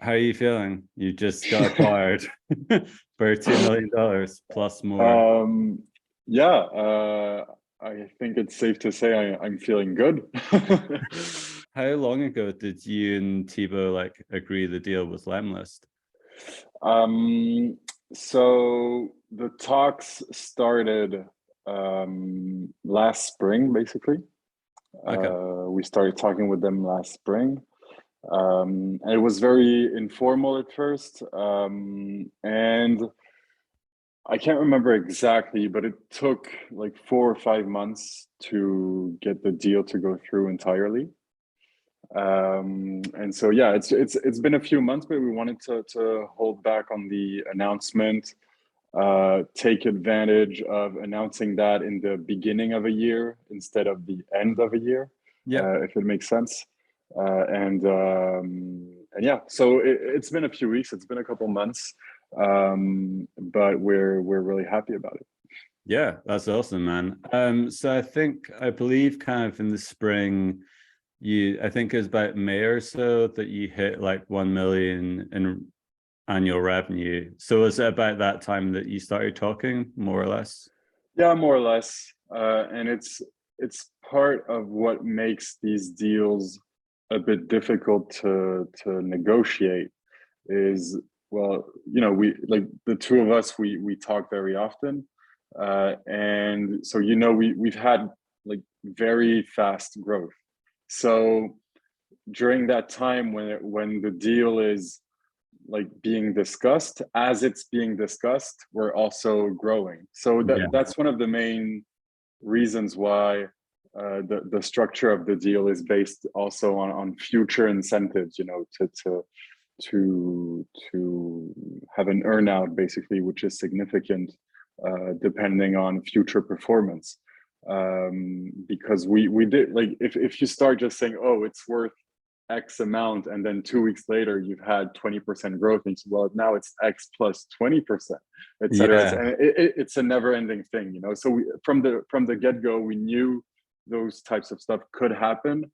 How are you feeling? You just got acquired for $2 million plus more. Um, yeah, I think it's safe to say I'm feeling good. How long ago did you and Thibaut like agree the deal with lemlist? Um, so the talks started last spring, basically. Okay. We started talking with them last spring. And it was very informal at first. And I can't remember exactly, but it took like 4 or 5 months to get the deal to go through entirely. And so yeah, it's been a few months, but we wanted to hold back on the announcement, take advantage of announcing that in the beginning of a year instead of the end of a year, Yeah. if it makes sense. And yeah, so it's been a few weeks, it's been a couple months, but we're really happy about it. Yeah, that's awesome, man. So I believe kind of in the spring, I think it was about May or so that you hit like 1 million in annual revenue. So was it about that time that you started talking, more or less? Yeah, more or less. And it's part of what makes these deals a bit difficult to negotiate is, well, we like the two of us, we talk very often. And so we've had like very fast growth. So during that time when the deal is like being discussed, as it's being discussed, we're also growing. So Yeah. that's one of the main reasons why the structure of the deal is based also on future incentives, to have an earnout basically, which is significant depending on future performance. Because we did, like, if you start just saying, oh, it's worth X amount, and then 2 weeks later you've had 20% growth, and well, now it's X plus 20%, etc. Yeah. And it's a never-ending thing, So from the get-go, we knew those types of stuff could happen.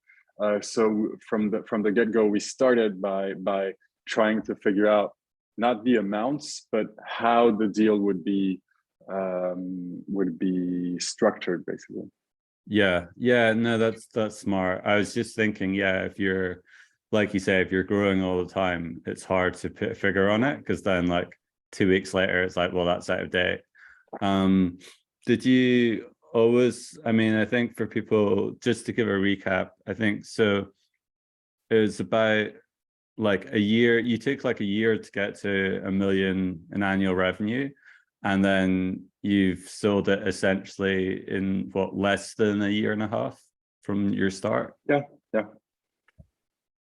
So from the get-go, we started by trying to figure out not the amounts, but how the deal would be structured, basically. Yeah. Yeah. No, that's smart. I was just thinking, yeah, if you're like you say, if you're growing all the time, it's hard to put a figure on it because then like 2 weeks later, it's like, well, that's out of date. Um, did you always, I mean, I think for people, just to give a recap, I think so it was about like a year, you took like a year to get to 1 million in annual revenue, and then you've sold it essentially in what, less than a year and a half from your start? Yeah, yeah.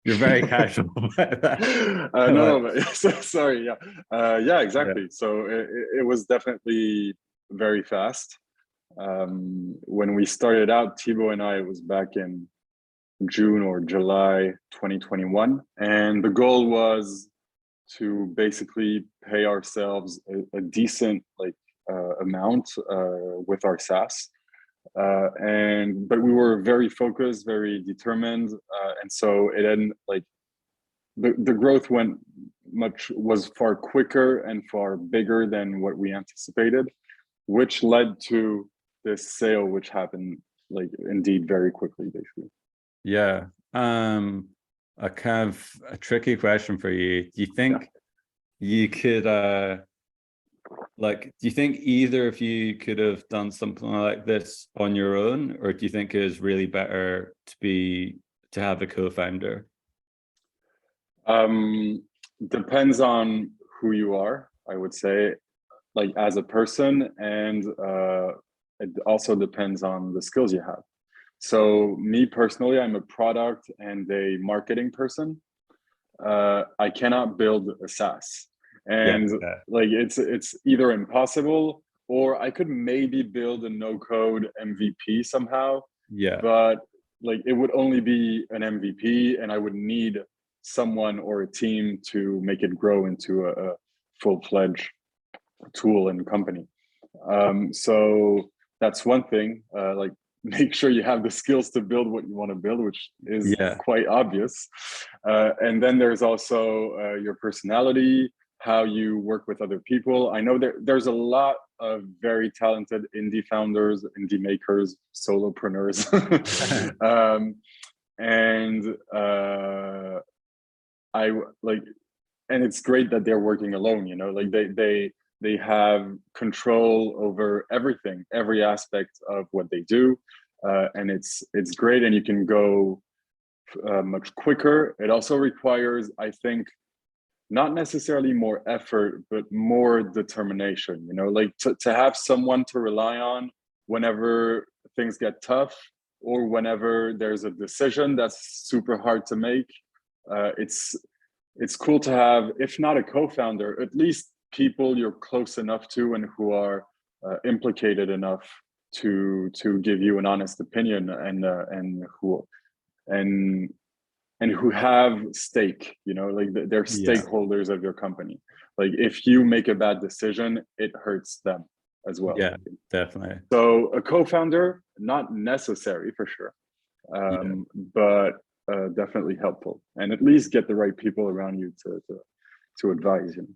You're very casual about that. No, Like, but sorry. Yeah, yeah, yeah. exactly. So it was definitely very fast. When we started out, Thibaut and I, it was back in June or July 2021, and the goal was to basically pay ourselves a decent amount with our SaaS. But we were very focused, very determined, and so it ended like the growth was far quicker and far bigger than what we anticipated, which led to this sale, which happened like indeed very quickly, basically. Yeah. A kind of a tricky question for you. Do you think you could like, do you think either of you could have done something like this on your own, or do you think it is really better to have a co-founder? Depends on who you are, I would say, like as a person, and it also depends on the skills you have. So me personally, I'm a product and a marketing person. I cannot build a SaaS, Yeah. and Yeah. like it's either impossible, or I could maybe build a no-code MVP somehow, Yeah. but like it would only be an MVP, and I would need someone or a team to make it grow into a full-fledged tool and company. So that's one thing. Like make sure you have the skills to build what you want to build, which is Yeah. quite obvious. And then there's also your personality, how you work with other people. I know there's a lot of very talented indie founders, indie makers, solopreneurs. And I like, and it's great that they're working alone, you know, like they have control over everything, every aspect of what they do. And it's great, and you can go much quicker. It also requires, I think, not necessarily more effort, but more determination, you know, like to have someone to rely on whenever things get tough, or whenever there's a decision that's super hard to make. It's cool to have, if not a co-founder, at least people you're close enough to and who are implicated enough to give you an honest opinion, and who have stake, you know, like they're Yeah. stakeholders of your company. Like if you make a bad decision, it hurts them as well. Yeah, definitely. So a co-founder, not necessary for sure, but definitely helpful, and at least get the right people around you to advise you.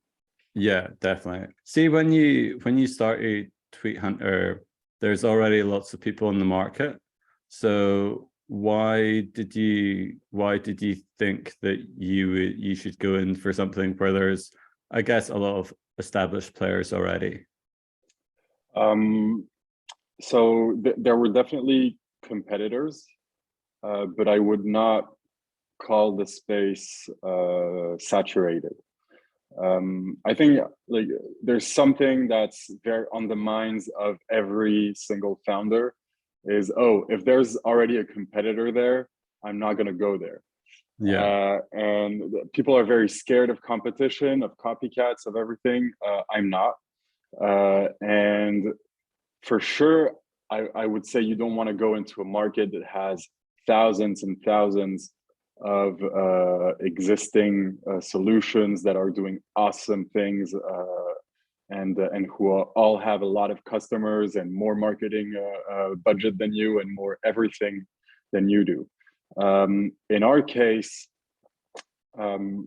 Yeah, definitely. See, when you started TweetHunter, there's already lots of people in the market. So why did you think that you should go in for something where there's, I guess, a lot of established players already? So there were definitely competitors, but I would not call the space saturated. I think like there's something that's very on the minds of every single founder is, oh, if there's already a competitor there, I'm not going to go there. Yeah. And people are very scared of competition, of copycats, of everything. I'm not. And for sure, I would say you don't want to go into a market that has thousands and thousands of existing solutions that are doing awesome things, and who all have a lot of customers and more marketing budget than you, and more everything than you do. In our case, the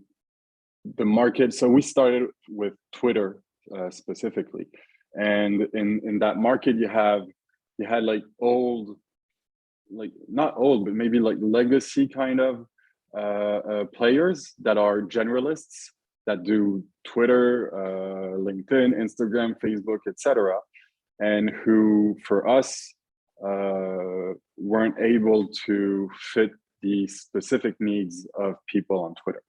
market, so we started with Twitter specifically, and in that market you had like old, like not old, but maybe like legacy kind of players that are generalists that do Twitter, LinkedIn, Instagram, Facebook, etc., and who for us weren't able to fit the specific needs of people on Twitter.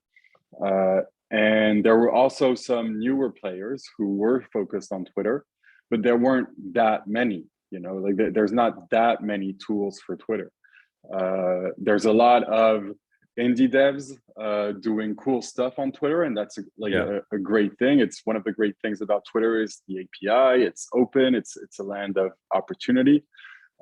And there were also some newer players who were focused on Twitter, but there weren't that many, you know, like there's not that many tools for Twitter. There's a lot of indie devs doing cool stuff on Twitter, and that's a great thing. It's one of the great things about Twitter is the API. It's open. It's a land of opportunity,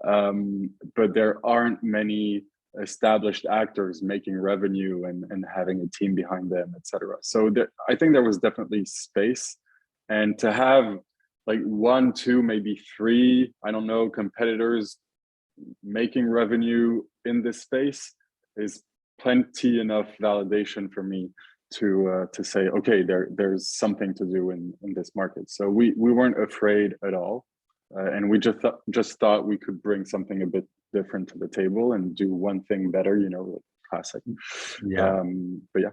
but there aren't many established actors making revenue and having a team behind them, etc. So I think there was definitely space, and to have like 1, 2, maybe 3, I don't know, competitors making revenue in this space is plenty enough validation for me to say, okay, there's something to do in this market. So we weren't afraid at all, and we just thought we could bring something a bit different to the table and do one thing better, you know, classic. But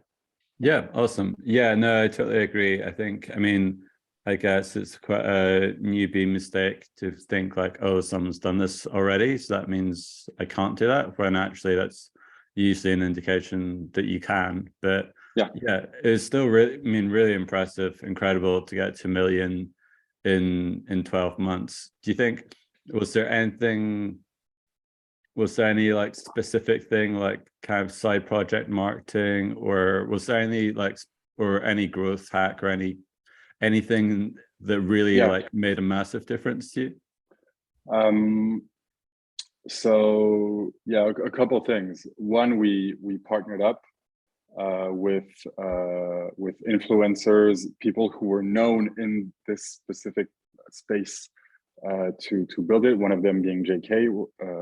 yeah, awesome. Yeah, no, I totally agree. I mean, I guess it's quite a newbie mistake to think like, oh, someone's done this already, so that means I can't do that, when actually that's usually an indication that you can. But yeah, it's still really impressive, incredible to get to 1 million in 12 months. Do you think, was there any like specific thing, like kind of side project marketing, or was there any like, or any growth hack, or anything that really like made a massive difference to you? So yeah, a couple of things. One, we partnered up with influencers, people who were known in this specific space to build it. One of them being JK,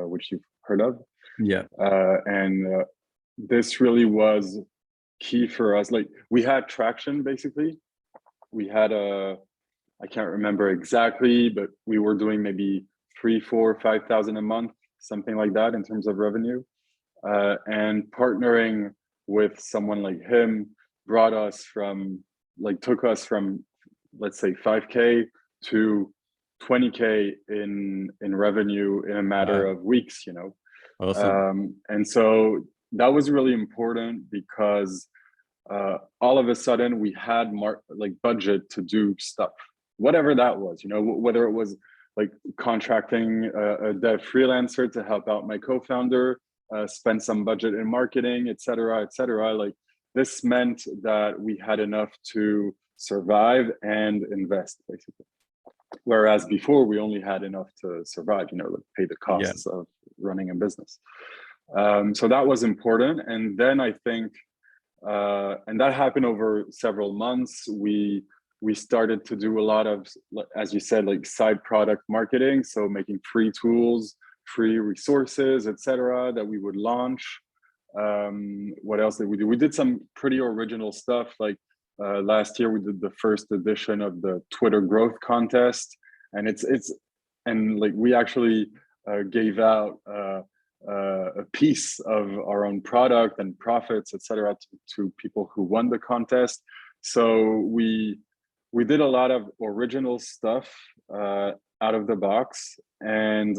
which you've heard of. Yeah. And this really was key for us. Like, we had traction, basically. We had I can't remember exactly, but we were doing maybe 3, 4, 5,000 a month, something like that in terms of revenue. And partnering with someone like him took us from, let's say, 5K to 20K in revenue in a matter of weeks, Awesome. And so that was really important because all of a sudden we had budget to do stuff, whatever that was, whether it was like contracting a dev freelancer to help out my co-founder, spend some budget in marketing, etc., etc. Like, this meant that we had enough to survive and invest, basically. Whereas before we only had enough to survive, like pay the costs of running a business. So that was important. And then I think, and that happened over several months. We started to do a lot of, as you said, like side product marketing. So making free tools, free resources, etc., that we would launch. What else did we do? We did some pretty original stuff. Like last year, we did the first edition of the Twitter growth contest, and we actually gave out a piece of our own product and profits, etc., to people who won the contest. So we did a lot of original stuff out of the box, and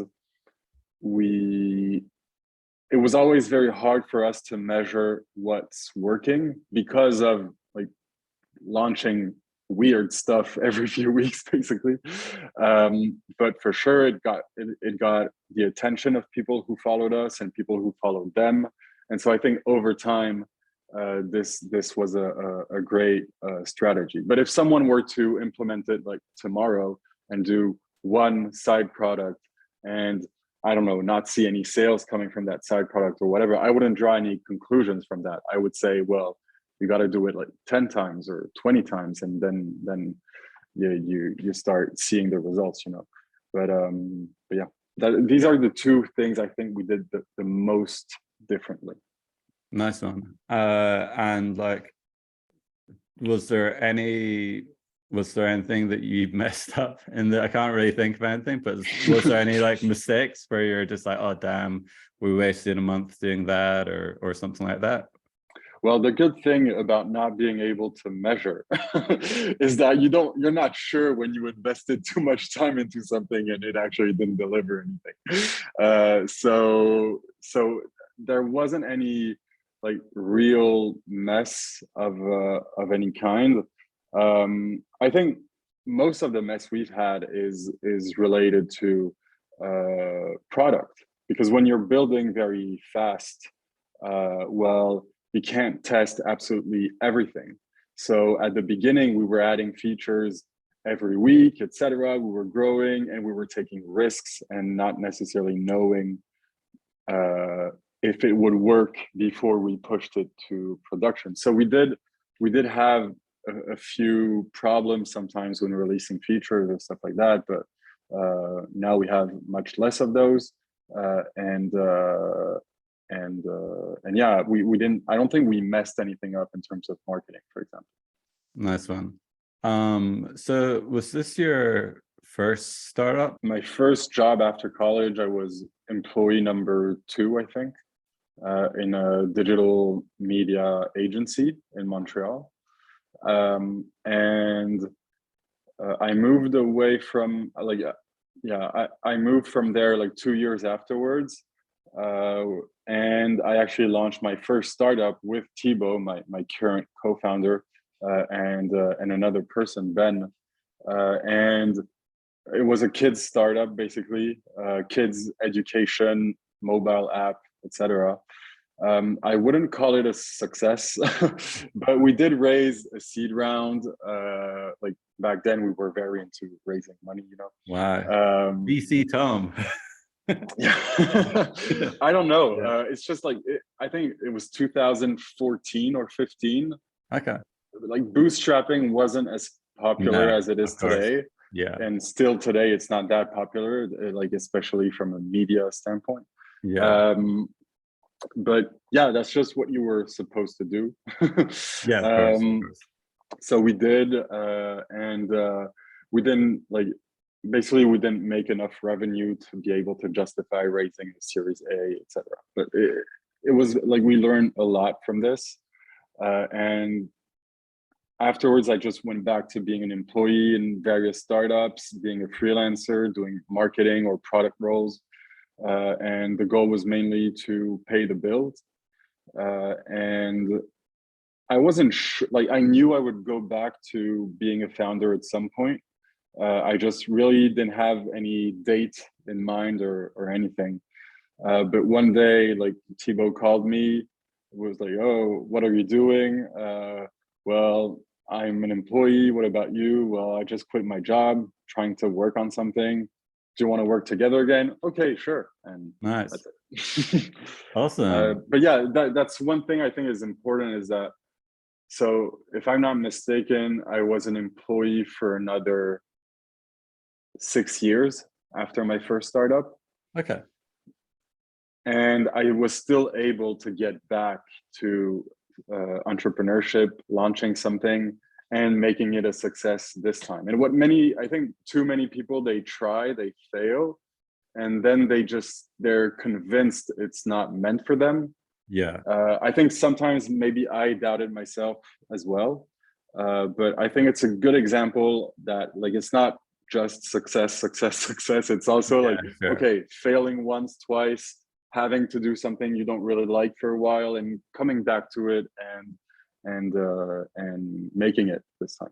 it was always very hard for us to measure what's working because of like launching weird stuff every few weeks, basically. But for sure, it got the attention of people who followed us and people who followed them. And so I think over time, this was a great strategy. But if someone were to implement it like tomorrow and do one side product and, I don't know, not see any sales coming from that side product or whatever, I wouldn't draw any conclusions from that. I would say, well, you got to do it like 10 times or 20 times, and then you start seeing the results, But yeah, these are the two things I think we did the most differently. Nice one. And like, was there anything that you messed up in the, I can't really think of anything, but was there any like mistakes where you're just like, oh damn, we wasted a month doing that, or something like that? Well, the good thing about not being able to measure is that you're not sure when you invested too much time into something and it actually didn't deliver anything. So there wasn't any like real mess of any kind. I think most of the mess we've had is related to product, because when you're building very fast, you can't test absolutely everything. So at the beginning, we were adding features every week, etc. We were growing and we were taking risks and not necessarily knowing if it would work before we pushed it to production. So we did have a few problems sometimes when releasing features and stuff like that, but now we have much less of those. And yeah, we didn't, I don't think we messed anything up in terms of marketing, for example. Nice one. So was this your first startup? My first job after college, I was employee number 2, I think, in a digital media agency in Montreal. And I moved away from I moved from there like 2 years afterwards. And I actually launched my first startup with Thibaut, my current co-founder, and another person, Ben. And it was a kids startup, basically, kids education, mobile app, etc. I wouldn't call it a success, but we did raise a seed round. Like back then, we were very into raising money, Wow. VC Tom. Yeah. I don't know. Yeah. It's just like, I think it was 2014 or 15. Okay. Like bootstrapping wasn't as popular as it is today. Yeah. And still today, it's not that popular, like especially from a media standpoint. Yeah. But yeah, that's just what you were supposed to do. Yeah, of course, of course. So we did, and we didn't like, basically we didn't make enough revenue to be able to justify raising a Series A, etc. But it was like we learned a lot from this, and afterwards I just went back to being an employee in various startups, being a freelancer, doing marketing or product roles, and the goal was mainly to pay the bills. And I wasn't sure, like I knew I would go back to being a founder at some point. I just really didn't have any date in mind or anything. But one day, like Thibaut called me, was like, "Oh, what are you doing?" Well, I'm an employee. What about you? Well, I just quit my job, trying to work on something. Do you want to work together again? Okay, sure. And Nice. that's it. Awesome. But yeah, that's one thing I think is important is that, so if I'm not mistaken, I was an employee for another 6 years after my first startup. Okay. And I was still able to get back to entrepreneurship, launching something and making it a success this time. And what I think too many people, they try, they fail, and then they're convinced it's not meant for them. Yeah. I think sometimes maybe I doubted myself as well. But I think it's a good example that like it's not just success, success, success. It's also Yeah, like, sure. okay, failing once, twice, having to do something you don't really like for a while and coming back to it and making it this time.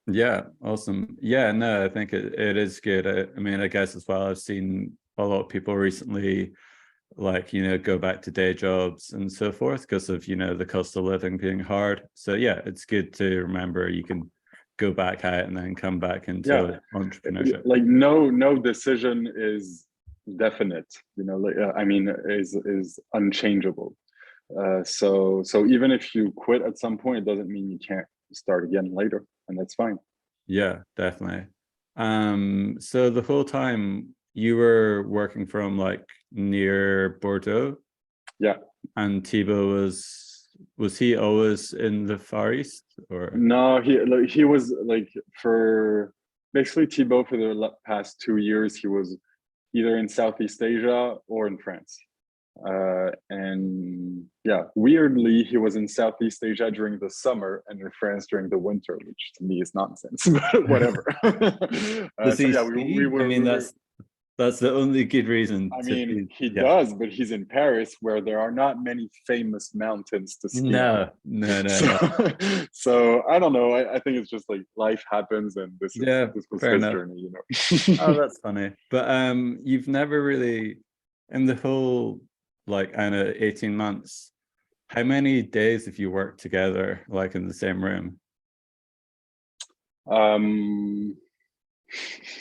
Yeah, awesome. Yeah, no, I think it is good. I mean, I guess as well, I've seen a lot of people recently, like, go back to day jobs and so forth because of, the cost of living being hard. So yeah, it's good to remember you can go back out and then come back into entrepreneurship. Like no decision is definite, like I mean is unchangeable. So even if you quit at some point, it doesn't mean you can't start again later, and that's fine. Yeah, definitely. So the whole time you were working from like near Bordeaux? Yeah. And Thibaut was he always in the Far East or? No, he was like, for basically Thibaut for the past 2 years, he was either in Southeast Asia or in France. And yeah, weirdly, he was in Southeast Asia during the summer and in France during the winter, which to me is nonsense, but whatever. Does So he yeah, ski? I mean, that's the only good reason I to mean, be. he Yeah. does, but he's in Paris where there are not many famous mountains to ski on. No. So I don't know. I think it's just like life happens, and Yeah, this was fair his enough. journey, Oh, that's funny. But you've never really, in the whole like I know 18 months, how many days have you worked together, like in the same room?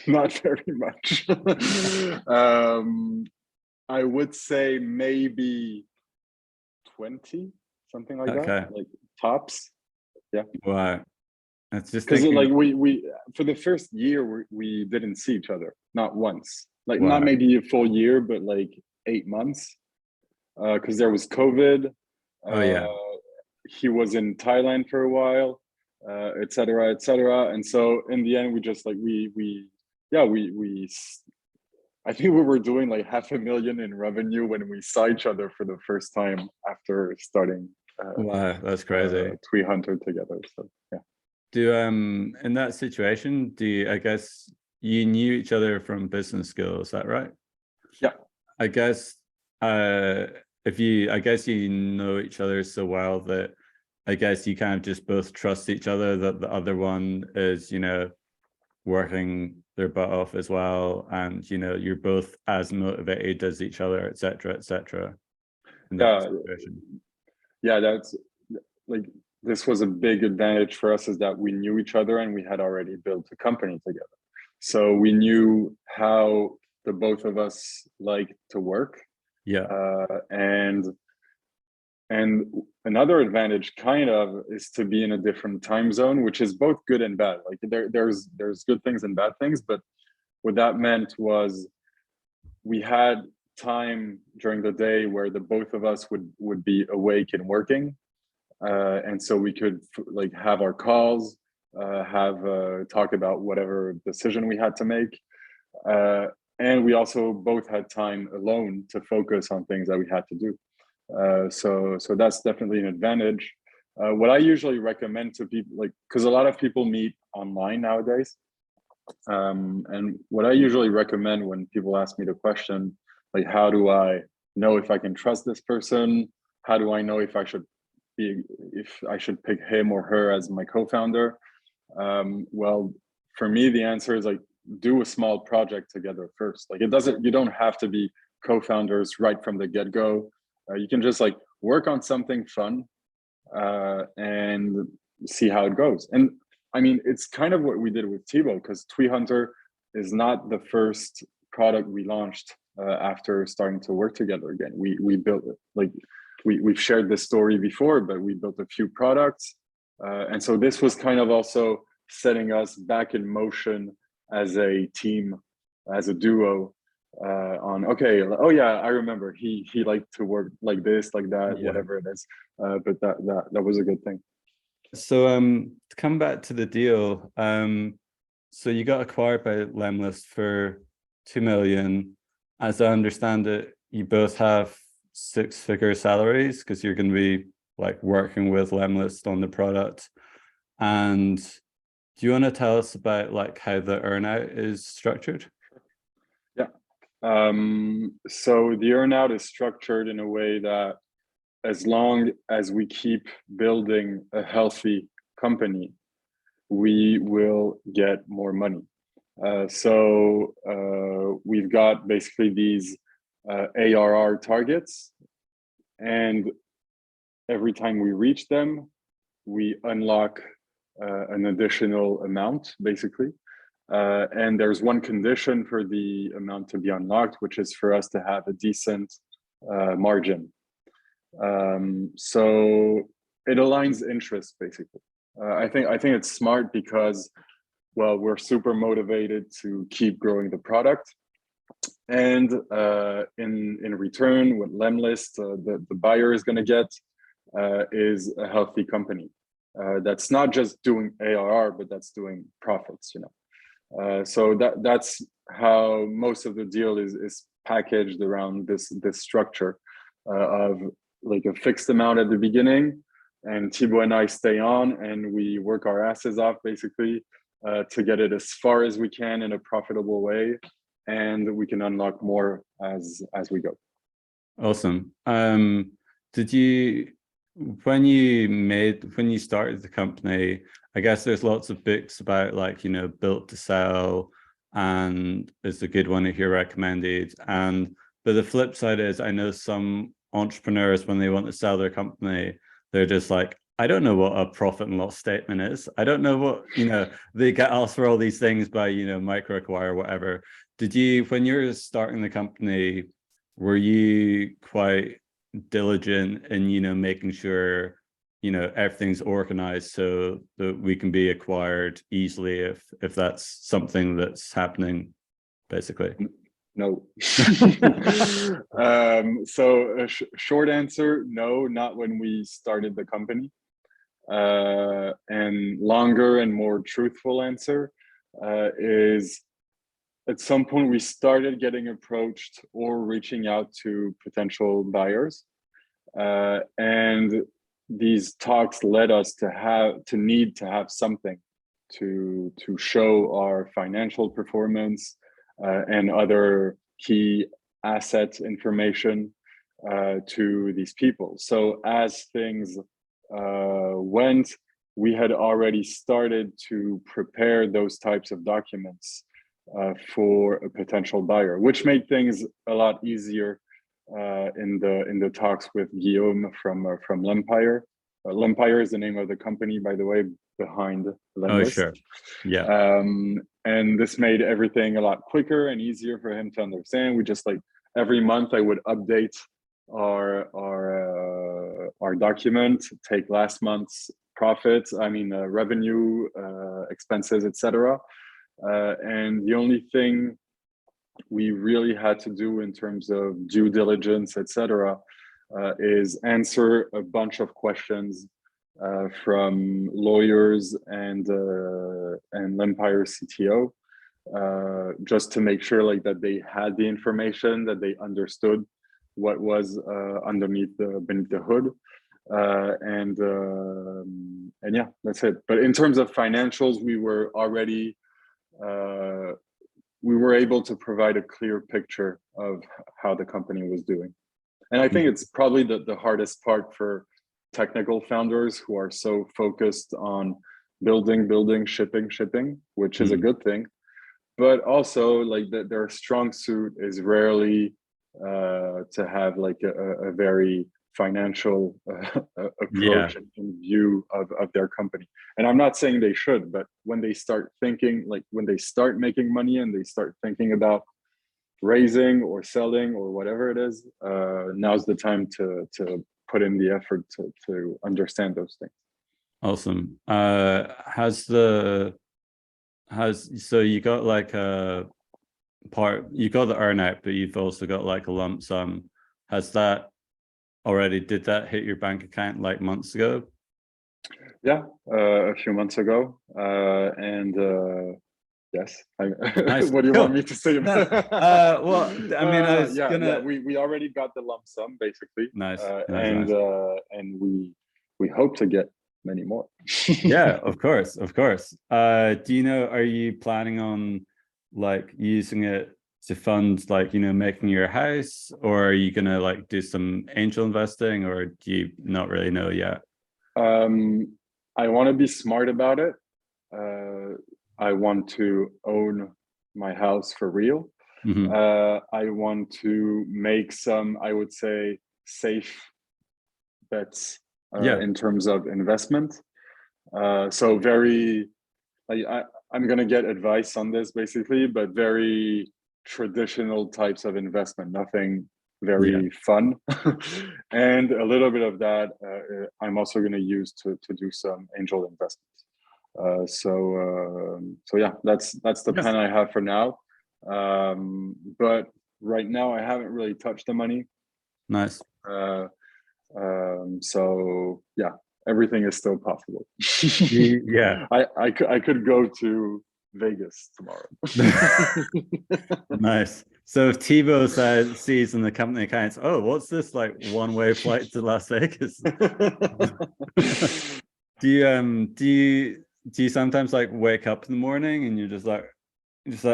Not very much. I would say maybe 20, something like that, Okay. like tops. Yeah. Wow. I was just Because thinking, like we for the first year we didn't see each other, not once, like not wow. maybe a full year, but like 8 months, because there was COVID. Oh yeah. He was in Thailand for a while, et cetera, et cetera. And so in the end, we just like yeah, we I think we were doing like 500,000 in revenue when we saw each other for the first time after starting Wow, that's crazy. TweetHunter together. So yeah. In that situation, I guess you knew each other from business school, is that right? Yeah. I guess I guess you know each other so well that I guess you kind of just both trust each other that the other one is, working their butt off as well, and you're both as motivated as each other, etc., etc. in that Yeah. situation. Yeah, that's like, this was a big advantage for us, is that we knew each other and we had already built a company together. So we knew how the both of us like to work. Yeah. And And another advantage kind of is to be in a different time zone, which is both good and bad. Like there's good things and bad things, but what that meant was we had time during the day where the both of us would be awake and working, and so we could like have our calls, have talk about whatever decision we had to make, and we also both had time alone to focus on things that we had to do. So that's definitely an advantage. What I usually recommend to people, like, because a lot of people meet online nowadays, and what I usually recommend when people ask me the question, like, how do I know if I can trust this person? How do I know if I should pick him or her as my co-founder? Well, for me, the answer is like, do a small project together first. Like you don't have to be co-founders right from the get-go. You can just like work on something fun and see how it goes. And I mean, it's kind of what we did with Thibaut, because TweetHunter is not the first product we launched after starting to work together again. We built it, like we've shared this story before, but we built a few products. And so this was kind of also setting us back in motion as a team, as a duo, on, okay, oh yeah, I remember he liked to work like this, like that, whatever it is. But that was a good thing. So to come back to the deal, so you got acquired by Lemlist for 2 million. As I understand it, you both have 6-figure salaries because you're going to be like working with Lemlist on the product. And do you want to tell us about like how the earnout is structured? Yeah. So the earnout is structured in a way that as long as we keep building a healthy company, we will get more money. So we've got basically these ARR targets, and every time we reach them, we unlock an additional amount, basically. And there's one condition for the amount to be unlocked, which is for us to have a decent margin. So it aligns interests, basically. I think it's smart because, well, we're super motivated to keep growing the product, and in return, what Lemlist, the buyer, is going to get is a healthy company that's not just doing ARR, but that's doing profits. So that's how most of the deal is packaged around this structure of like a fixed amount at the beginning, and Thibaut and I stay on and we work our asses off basically to get it as far as we can in a profitable way, and we can unlock more as we go. Awesome. Did you, when you started the company, I guess there's lots of books about like, built to sell, and it's a good one if you're recommended. But the flip side is, I know some entrepreneurs, when they want to sell their company, they're just like, I don't know what a profit and loss statement is. I don't know what, they get asked for all these things by, micro acquire, whatever. Did you, when you're starting the company, were you quite diligent in, making sure, everything's organized so that we can be acquired easily if that's something that's happening, basically? No. So a short answer, no, not when we started the company. And longer and more truthful answer is, at some point we started getting approached or reaching out to potential buyers, and these talks led us to need to have something to show our financial performance and other key asset information to these people. So as things went, we had already started to prepare those types of documents for a potential buyer, which made things a lot easier in the talks with Guillaume from Lempire. Lempire is the name of the company, by the way, behind Lemlist. Oh, sure. Yeah. And this made everything a lot quicker and easier for him to understand. We just, like, every month I would update our our document, take last month's profits, revenue, expenses, etc. And the only thing we really had to do in terms of due diligence, etc., is answer a bunch of questions from lawyers and lempire CTO, just to make sure like that they had the information, that they understood what was beneath the hood, and yeah, that's it. But in terms of financials, we were already we were able to provide a clear picture of how the company was doing. And I think it's probably the hardest part for technical founders who are so focused on building, shipping, which is a good thing. But also like their strong suit is rarely to have like a very financial approach and view of their company. And I'm not saying they should, but when they start thinking, like when they start making money and they start thinking about raising or selling or whatever it is, now's the time to put in the effort to understand those things. Awesome. So you got like a part, you got the earnout, but you've also got like a lump sum. Did that hit your bank account like months ago? Yeah, a few months ago. Yes. Nice. What do you want me to say about well, I mean, I was we already got the lump sum basically. Nice. And we hope to get many more. Yeah, of course. Do you know, are you planning on like using it to fund like, you know, making your house, or are you gonna like do some angel investing, or do you not really know yet? I want to be smart about it. I want to own my house for real. I want to make some, I would say, safe bets in terms of investment. So very, like, I'm gonna get advice on this basically, but very traditional types of investment, nothing very fun. And a little bit of that I'm also gonna use to do some angel investments. So yeah, that's the plan I have for now. But right now I haven't really touched the money. Nice. So yeah, everything is still possible. Yeah. I could go to Vegas tomorrow. Nice. So if Thibaut sees in the company accounts, oh, what's this like one-way flight to Las Vegas? Do you sometimes like wake up in the morning and you're just like,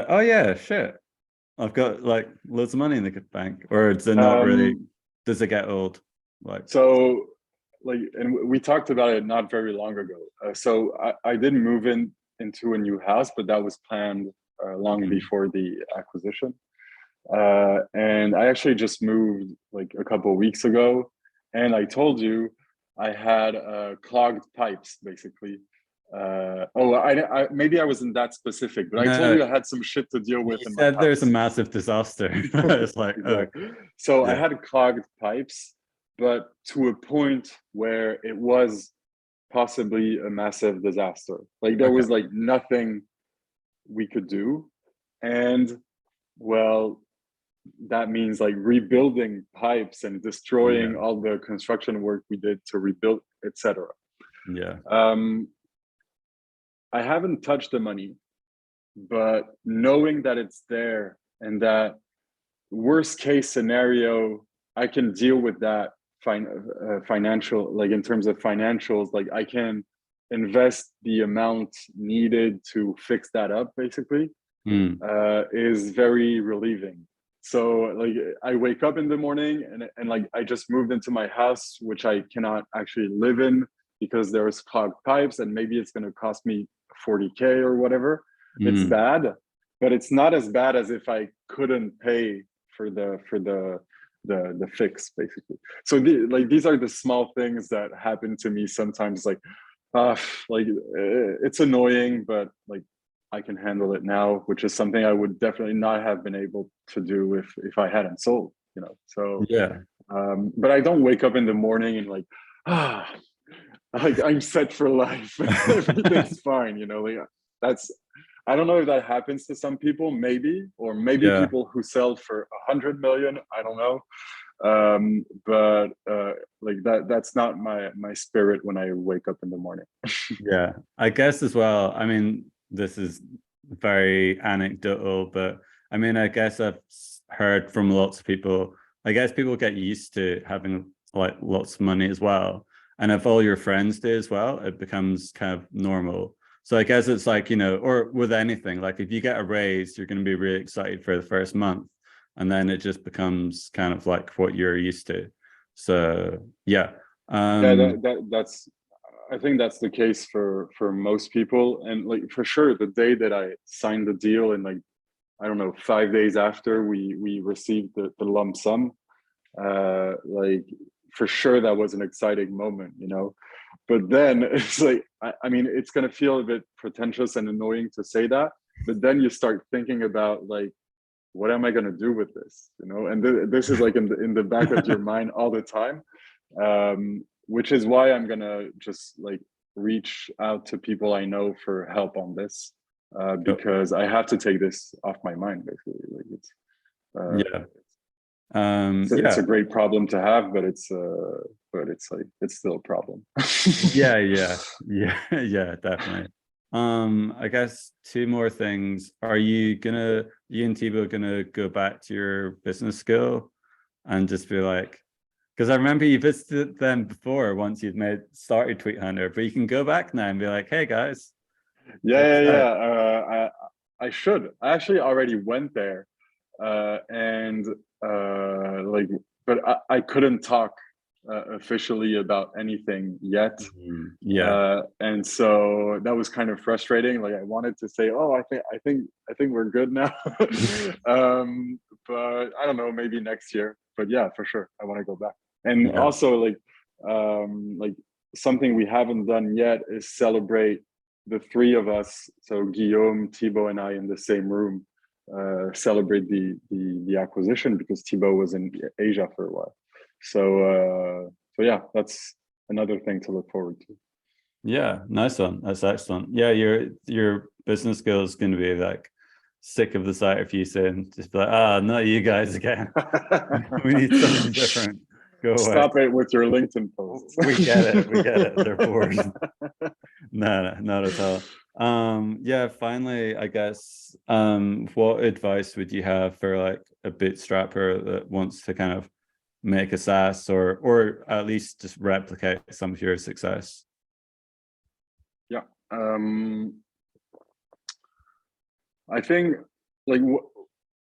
oh yeah, shit, I've got like loads of money in the bank, or does it not really? Does it get old? Like, so like, and we talked about it not very long ago. So I did move into a new house, but that was planned long before the acquisition. And I actually just moved like a couple of weeks ago, and I told you I had clogged pipes basically. I maybe I wasn't that specific, but I told you I had some shit to deal with. You said there's a massive disaster. It's like, exactly. So I had clogged pipes, but to a point where it was possibly a massive disaster. Like there was like nothing we could do, and well, that means like rebuilding pipes and destroying all the construction work we did to rebuild, etc. I haven't touched the money, but knowing that it's there and that worst case scenario, I can deal with that financial, like in terms of financials, like I can invest the amount needed to fix that up basically, is very relieving. So like I wake up in the morning and like I just moved into my house, which I cannot actually live in because there's clogged pipes, and maybe it's going to cost me 40K or whatever. It's bad, but it's not as bad as if I couldn't pay for the fix basically. So these are the small things that happen to me sometimes. Like it's annoying, but like I can handle it now, which is something I would definitely not have been able to do if I hadn't sold, you know. So but I don't wake up in the morning and like, like I'm set for life. Everything's fine, you know. Like that's, I don't know if that happens to some people, maybe, or maybe Yeah. people who sell for 100 million. I don't know. But like that's not my spirit when I wake up in the morning. Yeah, I guess as well. I mean, this is very anecdotal, but I mean, I guess I've heard from lots of people. I guess people get used to having like lots of money as well. And if all your friends do as well, it becomes kind of normal. So I guess it's like, you know, or with anything, like if you get a raise, you're going to be really excited for the first month. And then it just becomes kind of like what you're used to. So yeah. Yeah, Um, that's, I think that's the case for most people. And like for sure, the day that I signed the deal, and like I don't know, 5 days after we received the lump sum, like for sure that was an exciting moment, you know. But then it's like I mean, it's gonna feel a bit pretentious and annoying to say that, but then you start thinking about like, what am I gonna do with this, you know? And this is like in the back of your mind all the time, which is why I'm gonna just like reach out to people I know for help on this, because I have to take this off my mind, basically. Like uh, yeah. it's a Yeah, great problem to have, but it's like it's still a problem. yeah, yeah, yeah, yeah, definitely. I guess two more things. Are you and Thibaut gonna go back to your business school and just be like, because I remember you visited them before once you'd started TweetHunter, but you can go back now and be like, hey guys, check Yeah, this yeah, out. yeah. I should. I actually already went there, and like, but I couldn't talk officially about anything yet. Yeah, And so that was kind of frustrating. Like I wanted to say, oh, I think we're good now. But I don't know, maybe next year. But yeah, for sure, I want to go back. And yeah. also like something we haven't done yet is celebrate the three of us. So Guillaume, Thibaut, and I in the same room. Celebrate the acquisition, because Thibaut was in Asia for a while. So yeah, that's another thing to look forward to. Yeah, nice one. That's excellent. Yeah, your business girl is going to be like sick of the sight of you saying, just be like, ah, not you guys again. We need something different. Go away. Stop it with your LinkedIn posts. We get it. We get it. They're bored. No, no, not at all. Yeah, finally, I guess, what advice would you have for like a bootstrapper that wants to kind of make a SaaS or at least just replicate some of your success? Yeah. I think like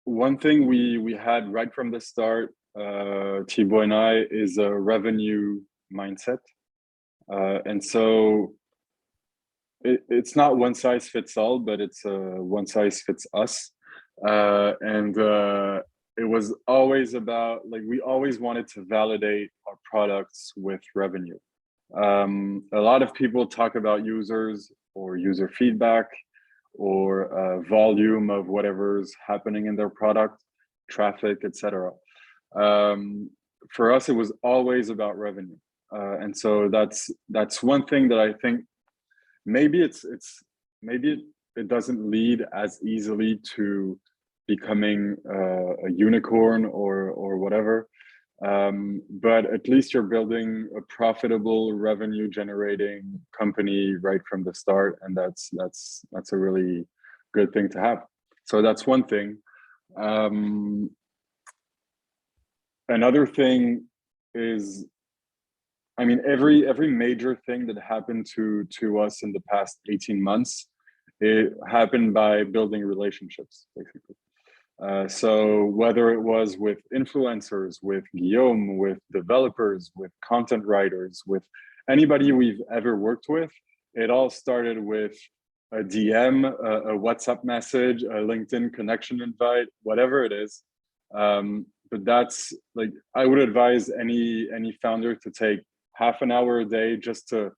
one thing we had right from the start, Thibaut and I, is a revenue mindset. And so it's not one size fits all, but it's one size fits us. And it was always about like, we always wanted to validate our products with revenue. A lot of people talk about users or user feedback or volume of whatever's happening in their product, traffic, etc. For us, it was always about revenue, and so that's one thing that I think maybe maybe it doesn't lead as easily to becoming a unicorn or whatever, but at least you're building a profitable revenue generating company right from the start, and that's a really good thing to have. So that's one thing. um, Another thing is, I mean, every major thing that happened to us in the past 18 months, it happened by building relationships, basically. So whether it was with influencers, with Guillaume, with developers, with content writers, with anybody we've ever worked with, it all started with a DM, a WhatsApp message, a LinkedIn connection invite, whatever it is. But that's like, I would advise any founder to take half an hour a day just to,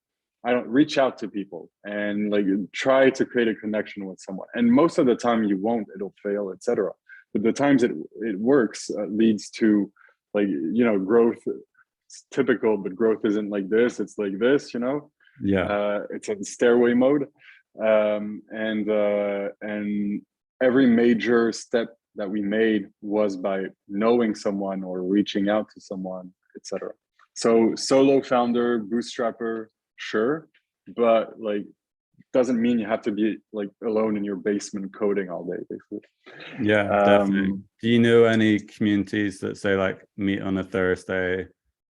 I don't, reach out to people and like try to create a connection with someone. And most of the time you won't, it'll fail, etc. But the times it works, leads to like, you know, growth it's typical, but growth isn't like this, it's like this, you know. Yeah. It's in stairway mode. And every major step that we made was by knowing someone or reaching out to someone, etc. So solo founder, bootstrapper, sure, but like doesn't mean you have to be like alone in your basement coding all day, basically. Yeah, definitely. Do you know any communities that say like meet on a Thursday?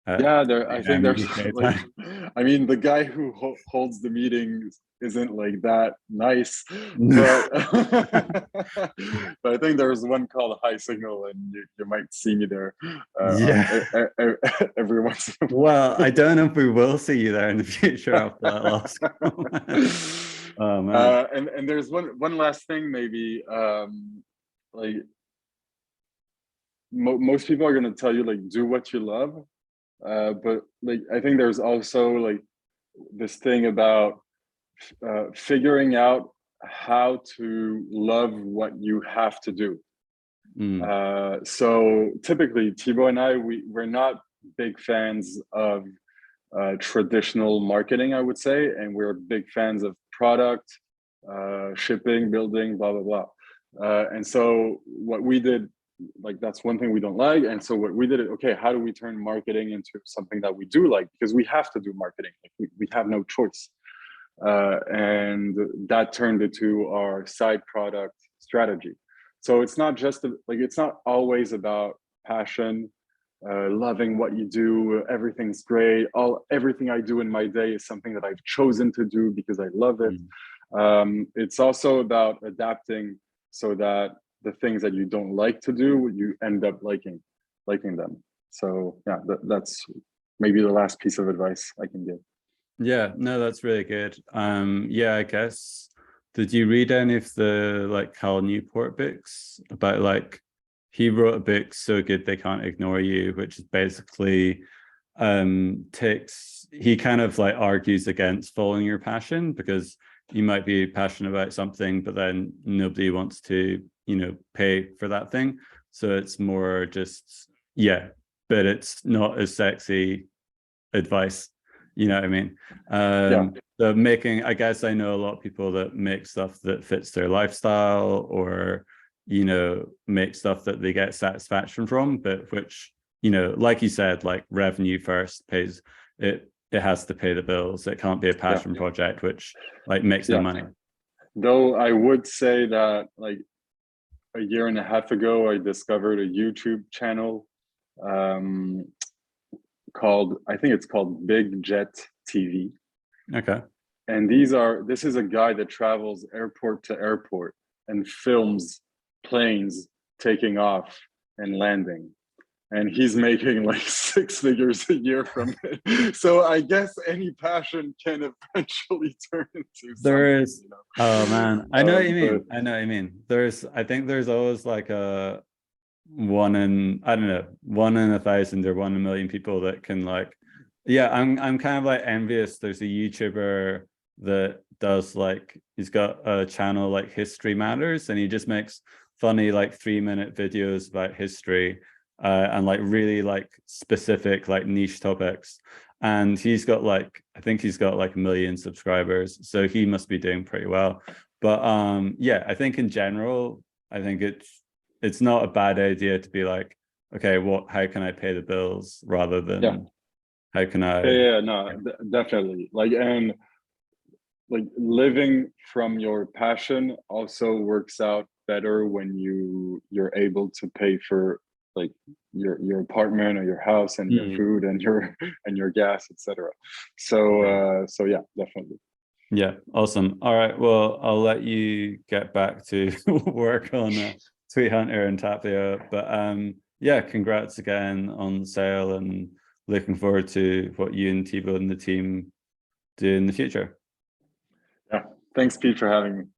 Yeah, I think there's UK like, time? I mean, the guy who holds the meetings isn't like that nice, but but I think there's one called High Signal, and you might see me there Yeah. every once in a Well, while. I don't know if we will see you there in the future after that last comment. Oh man. And there's one last thing, maybe like most people are going to tell you like do what you love, but like I think there's also like this thing about figuring out how to love what you have to do. So typically Thibaut and I, we're not big fans of traditional marketing, I would say, and we're big fans of product, shipping, building, blah, blah, blah. And so what we did, like that's one thing we don't like. And so what we did, okay, how do we turn marketing into something that we do like? Because we have to do marketing, like we have no choice. And that turned into our side product strategy. So it's not just like, it's not always about passion, loving what you do, everything's great. Everything I do in my day is something that I've chosen to do because I love it. It's also about adapting so that the things that you don't like to do, you end up liking them. So yeah, that's maybe the last piece of advice I can give. Yeah, no, that's really good. Yeah, I guess, did you read any of the like Cal Newport books about like, he wrote a book, So Good They Can't Ignore You, which is basically he kind of like argues against following your passion, because you might be passionate about something, but then nobody wants to, you know, pay for that thing. So it's more just, yeah, but it's not as sexy advice. You know what I mean? Yeah. So I guess I know a lot of people that make stuff that fits their lifestyle, or, you know, make stuff that they get satisfaction from, but which, you know, like you said, like revenue first pays it. It has to pay the bills. It can't be a passion project which like makes no money. Though I would say that like a year and a half ago, I discovered a YouTube channel called, I think it's called Big Jet TV. Okay. And this is a guy that travels airport to airport and films planes taking off and landing. And he's making like 6 figures a year from it. So I guess any passion can eventually turn into There is, you know? oh man, I know what you mean. I know what you mean. I think there's always like a one in 1,000 or 1 in 1,000,000 people that can like, yeah, I'm kind of like envious. There's a YouTuber that does like, he's got a channel like History Matters, and he just makes funny like 3-minute videos about history, and like really like specific like niche topics. And he's got like, I think he's got like 1 million subscribers, so he must be doing pretty well. But yeah, I think in general, I think it's not a bad idea to be like, okay, how can I pay the bills, rather than how can I? Yeah, no, definitely. Like, and like living from your passion also works out better when you're able to pay for like your apartment or your house and your food and your gas, etc. So so yeah, definitely. Yeah, awesome. All right, well, I'll let you get back to work on TweetHunter and Tapio, but yeah, congrats again on the sale, and looking forward to what you and Thibaut and the team do in the future. Yeah, thanks Pete for having me.